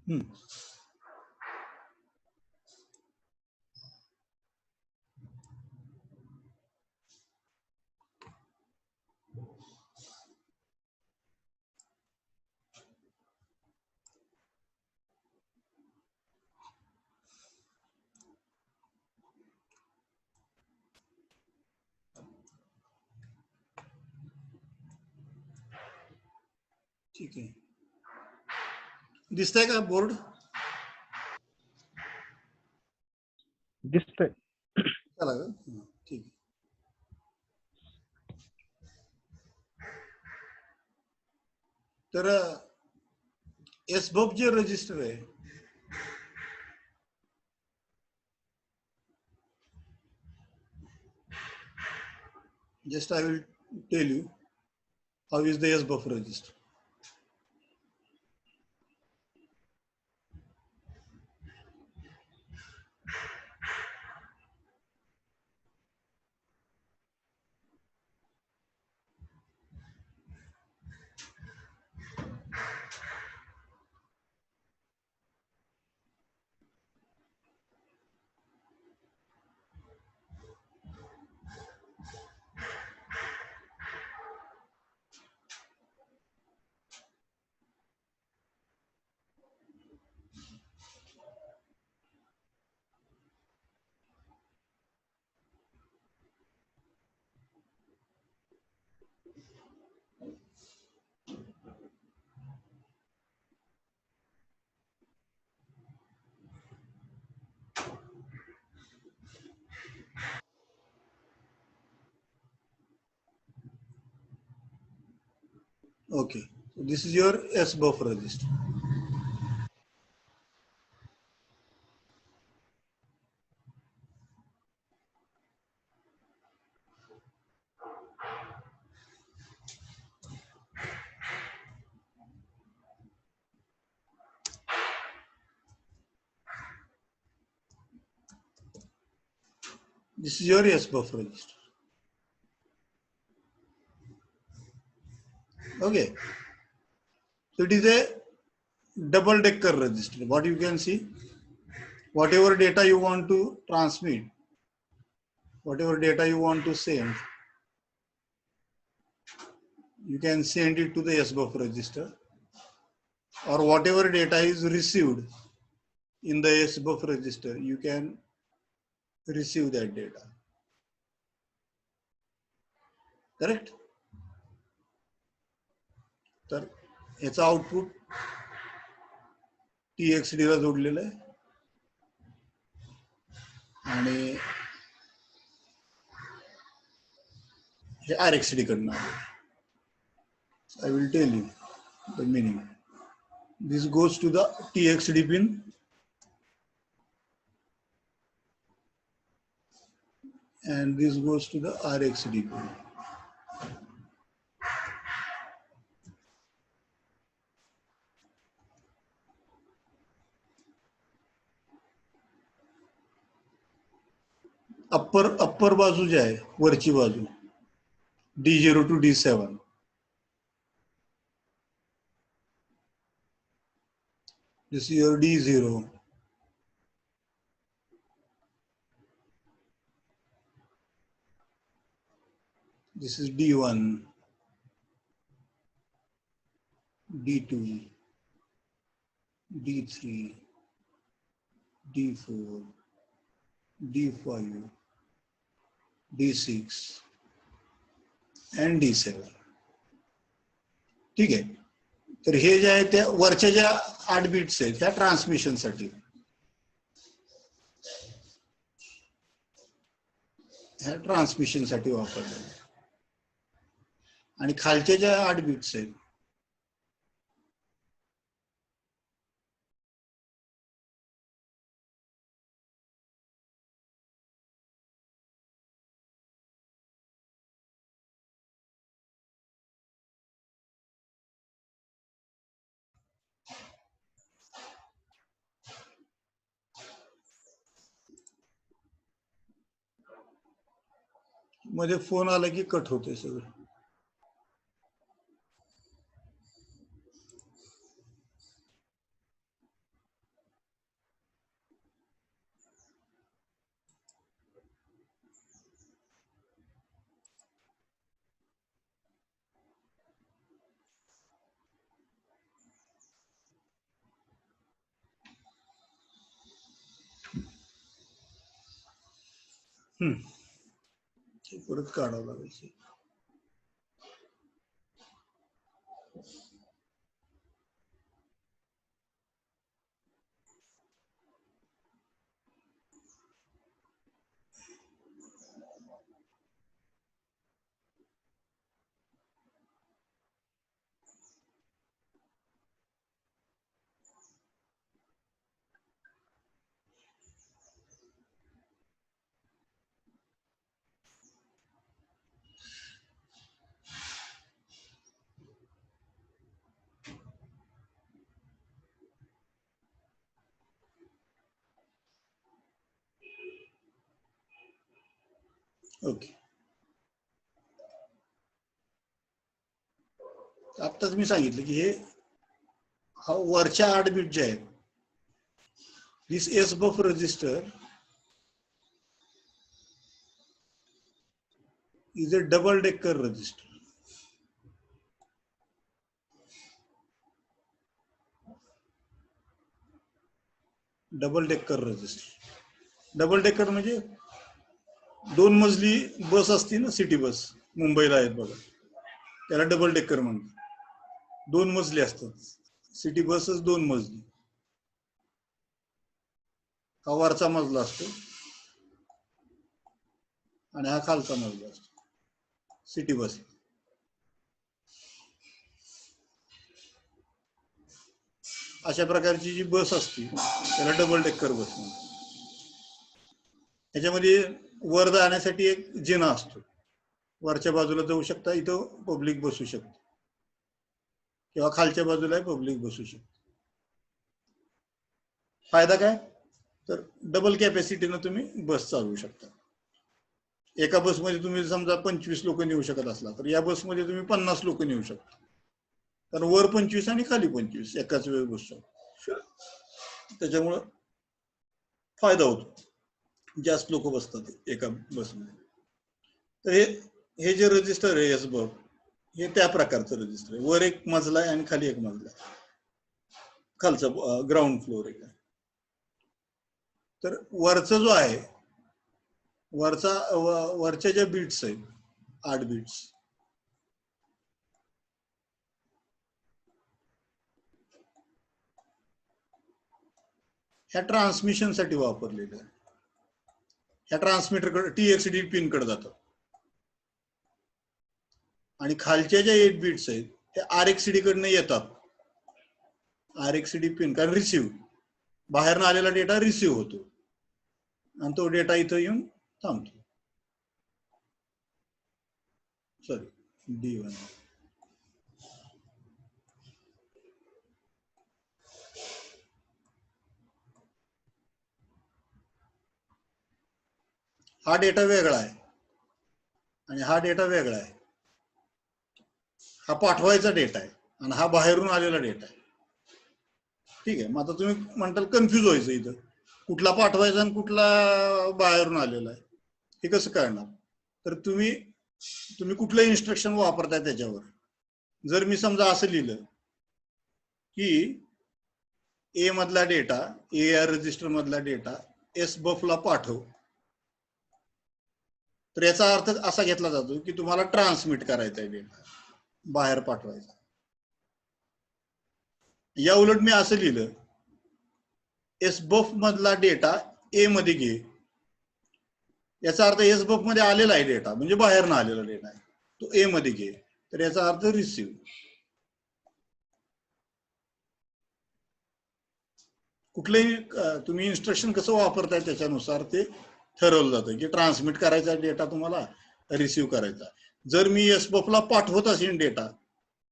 हम्म, ठीक आहे. दिसतंय का बोर्ड? दिसतंय. चला का? ठीक आहे. तर SBOF जे रजिस्टर आहे, just I will tell you how is the SBOF register. Okay, so this is your SBOF register. This is your SBOF register. Okay, so it is a double decker register. What you can see, whatever data you want to transmit, whatever data you want to send, you can send it to the SBOF register, or whatever data is received in the SBOF register, you can receive that data. Correct? तर याचा output TXD ला जोडलेलं आहे आणि हे RxD कडनं आलं. I will tell you the meaning. This goes to the TXD pin and this goes to the RxD pin. Upper बाजू जी आहे, वरची बाजू D0 to D7, this is your D0, this is D1, D2, D3, D4, D5, D6 and D7. ठीक आहे. तर हे जे आहे त्या वरच्या ज्या 8 बिट्स आहेत त्या ट्रान्समिशनसाठी, ह्या ट्रान्समिशनसाठी वापरल्या, आणि खालच्या ज्या 8 बिट्स आहेत मध्ये फोन आला की कट होते सगळं. परत काढावं लागेल. ओके, आत्ताच मी सांगितलं की हे वरच्या 8 बिट जे आहेत, दिस SBUF register is a double decker register. Double decker register. Double decker म्हणजे 2 मजली बस असते ना, सिटी बस मुंबईला आहेत बघा, त्याला डबल डेकर म्हणतात. 2 मजली असतात सिटी बसच, 2 मजली. हा वरचा मजला असतो आणि हा खालचा मजला असतो सिटी बस. अशा प्रकारची जी बस असते त्याला डबल डेकर बस म्हणतात. त्याच्यामध्ये वर जाण्यासाठी एक जिना असतो, वरच्या बाजूला जाऊ शकता, इथं पब्लिक बसू शकते, किंवा खालच्या बाजूला पब्लिक बसू शकते. फायदा काय तर डबल कॅपॅसिटीनं तुम्ही बस चालवू शकता. एका बसमध्ये तुम्ही समजा 25 लोक नेऊ शकत असला तर या बसमध्ये तुम्ही 50 लोक नेऊ शकता, कारण वर 25 आणि खाली 25 एकाच वेळी बसू शकता. त्याच्यामुळं फायदा होतो, जास्त लोक बसतात एका बसमध्ये. तर हे जे रजिस्टर आहे SBUF, हे त्या प्रकारचं रजिस्टर आहे. वर एक मजला आहे आणि खाली एक मजला आहे, खालचा ग्राउंड फ्लोर आहे. तर वरचा जो आहे, वरच्या ज्या बीट्स आहेत 8 बीट्स, ह्या ट्रान्समिशन साठी वापरलेलं आहे. ह्या ट्रान्समीटरकडे TXD पिन कडे जातात, आणि खालच्या ज्या 8 बीट्स आहेत त्या RxD कडनं येतात. RxD पिन, कारण रिसिव्ह, बाहेरनं आलेला डेटा रिसिव्ह होतो आणि तो डेटा इथं येऊन थांबतो. Sorry, D1. हा डेटा वेगळा आहे आणि हा डेटा वेगळा आहे. हा पाठवायचा डेटा आहे आणि हा बाहेरून आलेला डेटा आहे. ठीक आहे, मग आता तुम्ही म्हणताल कन्फ्यूज व्हायचं, इथं कुठला पाठवायचा आणि कुठला बाहेरून आलेला आहे, हे कसं कळणार? तर तुम्ही कुठलं इन्स्ट्रक्शन वापरताय त्याच्यावर. जर मी समजा असं लिहिलं की A मधला डेटा, AR रजिस्टर मधला डेटा SBUF ला पाठव, तर याचा अर्थ असा घेतला जातो की तुम्हाला ट्रान्समिट करायचा आहे डेटा, बाहेर पाठवायचा. या उलट मी असं लिहिलं, SBUF मधला डेटा A मध्ये घे, याचा अर्थ SBUF मध्ये आलेला आहे डेटा, म्हणजे बाहेर ना आलेला डेटा आहे, तो A मध्ये घे, तर याचा अर्थ रिसिव्ह. कुठलेही तुम्ही इन्स्ट्रक्शन कसं वापरताय त्याच्यानुसार ते ठरवलं जातं की ट्रान्समिट करायचा डेटा तुम्हाला रिसिव्ह करायचा. जर मी SBUF ला पाठवत असेल डेटा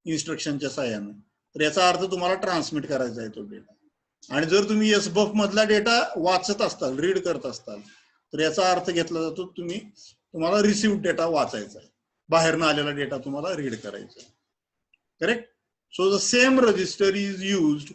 इन्स्ट्रक्शनच्या साह्याने, तर याचा अर्थ तुम्हाला ट्रान्समिट करायचा आहे तो डेटा. आणि जर तुम्ही SBUF मधला डेटा वाचत असताल, रीड करत असताल, तर याचा अर्थ घेतला जातो तुम्हाला रिसिव्ह डेटा वाचायचा आहे, बाहेरनं आलेला डेटा तुम्हाला रीड करायचा आहे. Correct? So the same register is used